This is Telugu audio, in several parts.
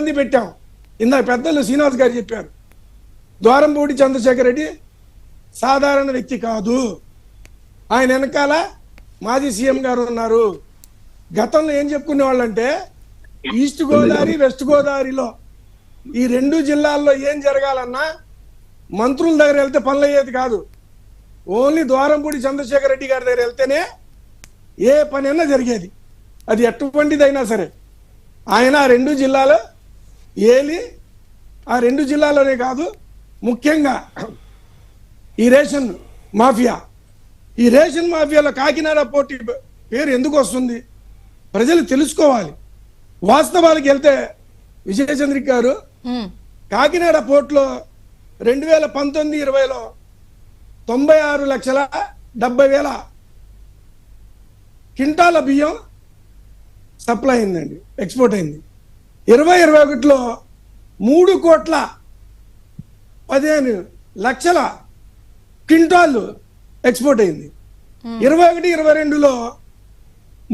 మంది పెట్టాం. ఇందాక పెద్దలు శ్రీనివాస్ గారు చెప్పారు, ద్వారంపూడి చంద్రశేఖర్ రెడ్డి సాధారణ వ్యక్తి కాదు. ఆయన వెనకాల మాజీ సీఎం గారు ఉన్నారు. గతంలో ఏం చెప్పుకునే వాళ్ళంటే ఈస్ట్ గోదావరి వెస్ట్ గోదావరిలో ఈ 2 జిల్లాల్లో ఏం జరగాలన్నా మంత్రుల దగ్గర వెళ్తే పనులు అయ్యేది కాదు. ఓన్లీ ద్వారంపూడి చంద్రశేఖర్ రెడ్డి గారి దగ్గర వెళ్తేనే ఏ పని అయినా జరిగేది, అది ఎటువంటిదైనా సరే. ఆయన ఆ 2 జిల్లాలో ఏలి, ఆ 2 జిల్లాలోనే కాదు, ముఖ్యంగా ఈ రేషన్ మాఫియాలో కాకినాడ పోర్టు పేరు ఎందుకు వస్తుంది ప్రజలు తెలుసుకోవాలి. వాస్తవాలకు వెళ్తే విజయచంద్రిక గారు, కాకినాడ పోర్టులో 2019-20లో 96,70,000 క్వింటాల బియ్యం సప్లై అయిందండి, ఎక్స్పోర్ట్ అయింది. 2021లో 3,15,00,000 క్వింటాలు ఎక్స్పోర్ట్ అయింది. 21-22లో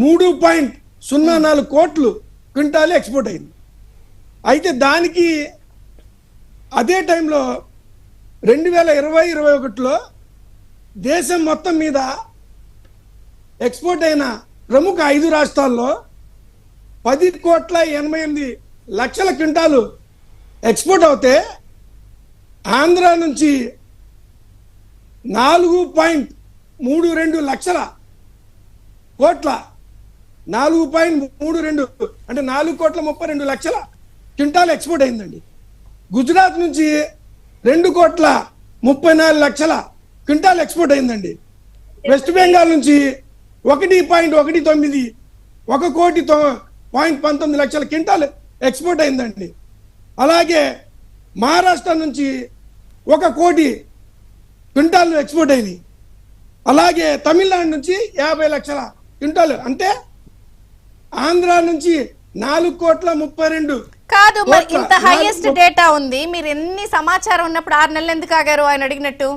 3.04 కోట్లు క్వింటాలు ఎక్స్పోర్ట్ అయింది. అయితే దానికి అదే టైంలో 2020-21లో దేశం మొత్తం మీద ఎక్స్పోర్ట్ అయిన ప్రముఖ 5 రాష్ట్రాల్లో 10,88,00,000 క్వింటాలు ఎక్స్పోర్ట్ అవుతే ఆంధ్ర నుంచి 4.32 లక్షల కోట్ల 4.32 అంటే 4,32,00,000 క్వింటాలు ఎక్స్పోర్ట్ అయిందండి. గుజరాత్ నుంచి 2,34,00,000 క్వింటాలు ఎక్స్పోర్ట్ అయిందండి. వెస్ట్ బెంగాల్ నుంచి 1.19 1,19,00,000 క్వింటాలు ఎక్స్పోర్ట్ అయిందండి. అలాగే మహారాష్ట్ర నుంచి 1 కోటి క్వింటాలు ఎక్స్పోర్ట్ అయినాయి. అలాగే తమిళనాడు నుంచి 50 లక్షల క్వింటాలు, అంటే ఆంధ్ర నుంచి 4,32,00,000. కాదు, మరి ఇంత హైయెస్ట్ డేటా ఉంది, మీరు ఎన్ని సమాచారం ఉన్నప్పుడు 6 నెలలు ఎందుకు ఆగారు? ఆయన అడిగినట్టు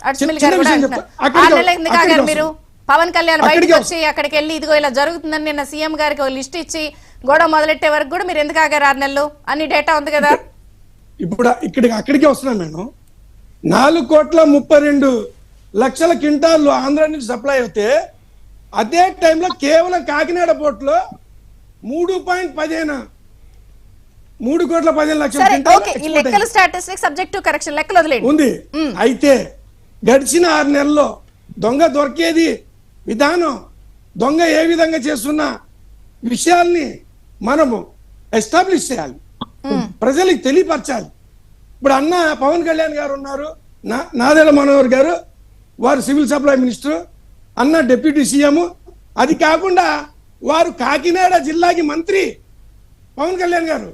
అడ్స్మిల్ గారు కూడా అంటున్నారు 6 నెలలు ఎందుకు ఆగారు మీరు? పవన్ కళ్యాణ్ బయటకు వచ్చి అక్కడికి వెళ్ళి ఇదిగో ఇలా జరుగుతుందని నిన్న సీఎం గారికి లిస్ట్ ఇచ్చి గొడవ మొదలెట్టే వరకు కూడా మీరు ఎందుకు ఆగారు 6 నెలలు? అన్ని డేటా ఉంది కదా. ఇప్పుడు అక్కడికి వస్తున్నాం మేడం. 4,32,00,000 క్వింటాలు ఆంధ్ర నుంచి సప్లై అవుతే అదే టైంలో కేవలం కాకినాడ పోర్టులో 3,15,00,000 ఉంది. అయితే గడిచిన 6 నెలల్లో దొంగ దొరికేది విధానం, దొంగ ఏ విధంగా చేస్తున్న విషయాల్ని మనము ఎస్టాబ్లిష్ చేయాలి, ప్రజలకు తెలియపరచాలి. ఇప్పుడు అన్న పవన్ కళ్యాణ్ గారు ఉన్నారు, నాదెళ్ల మనోహర్ గారు, వారు సివిల్ సప్లై మినిస్టర్, అన్న డిప్యూటీ సీఎం. అది కాకుండా వారు కాకినాడ జిల్లాకి మంత్రి, పవన్ కళ్యాణ్ గారు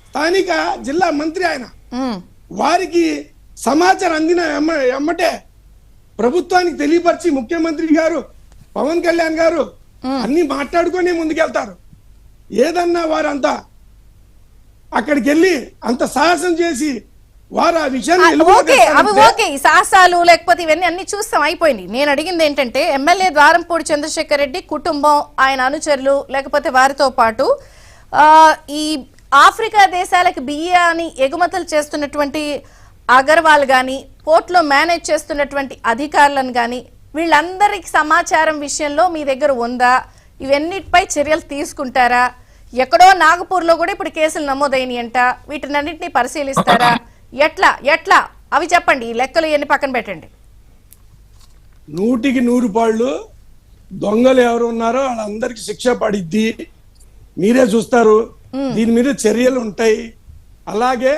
స్థానిక జిల్లా మంత్రి. ఆయన వారికి సమాచారం అందిన ఎమ్మటే ప్రభుత్వానికి తెలియపరిచి ముఖ్యమంత్రి గారు పవన్ కళ్యాణ్ గారు అన్ని మాట్లాడుకొని ముందుకెళ్తారు. ఏదన్నా వారంతా అక్కడికి వెళ్ళి అంత సాహసం చేసి వారు ఆ విషయాన్ని సాహసాలు లేకపోతే ఇవన్నీ అన్ని చూస్తాం, అయిపోయింది. నేను అడిగింది ఏంటంటే ఎమ్మెల్యే ద్వారంపూడి చంద్రశేఖర్ రెడ్డి కుటుంబం, ఆయన అనుచరులు, లేకపోతే వారితో పాటు ఈ ఆఫ్రికా దేశాలకు బియ్యాన్ని ఎగుమతులు చేస్తున్నటువంటి అగర్వాల్ గాని, పోర్ట్లో మేనేజ్ చేస్తున్నటువంటి అధికారులను గాని, వీళ్ళందరికి సమాచారం విషయంలో మీ దగ్గర ఉందా? ఇవన్నిటిపై చర్యలు తీసుకుంటారా? ఎక్కడో నాగపూర్లో కూడా ఇప్పుడు కేసులు నమోదైనాయి అంట, వీటినన్నింటినీ పరిశీలిస్తారా? ఎట్లా అవి చెప్పండి, ఈ లెక్కలు ఎన్ని పక్కన పెట్టండి. 100% పాళ్ళు దొంగలు ఎవరు ఉన్నారో వాళ్ళందరికీ శిక్ష పడిద్ది, మీరే చూస్తారు. దీని మీద చర్యలు ఉంటాయి. అలాగే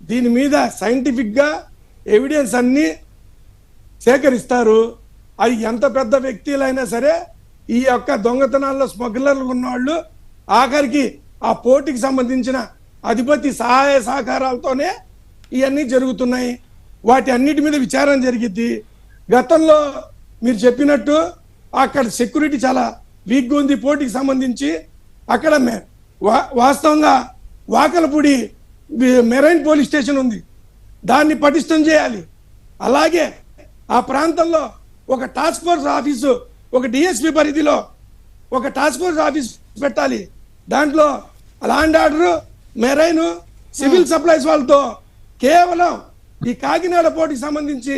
దీని మీద సైంటిఫిక్ గా ఎవిడెన్స్ అన్ని సేకరిస్తారు. అది ఎంత పెద్ద వ్యక్తులైనా సరే ఈ యొక్క దొంగతనాల్లో స్మగ్లర్లు ఉన్నవాళ్ళు ఆఖరికి ఆ పోర్టుకి సంబంధించిన అధిపతి సహాయ సహకారాలతోనే ఇవన్నీ జరుగుతున్నాయి. వాటి అన్నిటి మీద విచారణ జరిగిద్ది. గతంలో మీరు చెప్పినట్టు అక్కడ సెక్యూరిటీ చాలా వీక్గా ఉంది పోర్టుకి సంబంధించి. అక్కడ వాస్తవంగా వాకలపూడి మెరైన్ పోలీస్ స్టేషన్ ఉంది, దాన్ని పటిష్టం చేయాలి. అలాగే ఆ ప్రాంతంలో ఒక టాస్క్ ఫోర్స్ ఆఫీసు, ఒక డిఎస్పీ పరిధిలో ఒక టాస్క్ ఫోర్స్ ఆఫీస్ పెట్టాలి. దాంట్లో law and order marine civil supplies వాళ్ళతో కేవలం ఈ కాకినాడ పోటీకి సంబంధించి